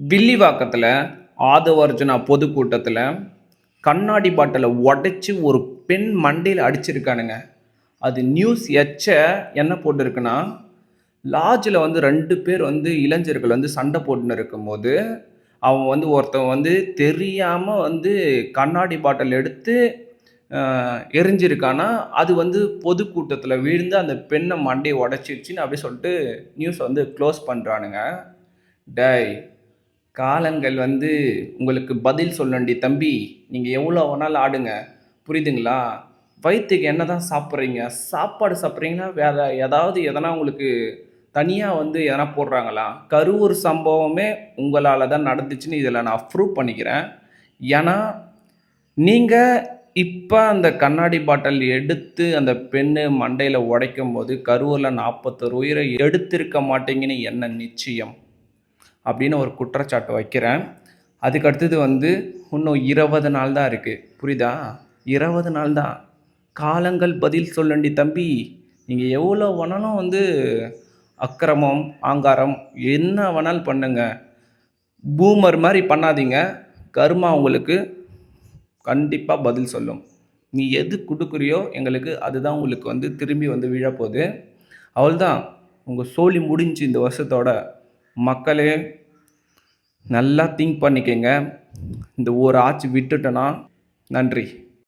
வில்லிவாக்கத்துல ஆதவர்ஜுனா பொதுக்கூட்டத்துல கண்ணாடி பாட்டில உடைச்சு ஒரு பெண் மண்டையில அடிச்சிருக்கானுங்க. அது நியூஸ் என்ன போட்டிருக்குன்னா, லாட்ஜ்ல வந்து 2 பேர் வந்து இளைஞர்கள் வந்து சண்டை போட்டுன்னு இருக்கும்போது, அவன் வந்து ஒருத்தன் வந்து தெரியாம வந்து கண்ணாடி பாட்டில் எடுத்து அ எறிஞ்சிருக்கானா, அது வந்து பொதுக்கூட்டத்துல விழுந்து அந்த பெண்ண மண்டைய உடைச்சிருச்சுன்னு அப்படியே சொல்லிட்டு நியூஸ வந்து க்ளோஸ் பண்றானுங்க. டேய்! காலங்கள் வந்து உங்களுக்கு பதில் சொல்லண்டி தம்பி. நீங்க எவ்வளோ வேணாலும் ஆடுங்க. புரியுதுங்களா? வயித்துக்கு என்னதான் சாப்பிடுறீங்க? சாப்பாடு சாப்பிடுறீங்களா? வேற ஏதாவது எதனா உங்களுக்கு தனியா வந்து எதனா போடுறாங்களா? கரூர் சம்பவமே உங்களால தான் நடந்துச்சுன்னு இதில நான் ப்ரூவ் பண்ணிக்கிறேன். ஏன்னா, நீங்க இப்ப அந்த கண்ணாடி பாட்டில் எடுத்து அந்த பெண்ணு மண்டையில உடைக்கும்போது, கரூர்ல 41 உயிர எடுத்திருக்க மாட்டீங்கன்னு என்ன நிச்சயம்? அப்படின்னு ஒரு குற்றச்சாட்டு வைக்கிறேன். அதுக்கு அடுத்தது வந்து இன்னும் 20 நாள் தான் இருக்கு. புரியுதா? 20 நாள் தான். காலங்கள் பதில் சொல்லண்டி தம்பி. நீங்க எவ்வளோ வேணாலும் வந்து அக்கிரமம், ஆங்காரம் என்ன வேணாலும் பண்ணுங்க. பூமர் மாரி பண்ணாதீங்க. கர்மா உங்களுக்கு கண்டிப்பா பதில் சொல்லும். நீ எது குடுக்குறியோ எங்களுக்கு அதுதான் உங்களுக்கு வந்து திரும்பி வந்து விழப்போது. அவ்வளதான். உங்க சோலி முடிஞ்சுச்சு இந்த வருஷத்தோட. மக்களே நல்லா திங்க் பண்ணிக்கங்க. இந்த ஒரு ஆட்சி விட்டுட்டோன்னா நன்றி.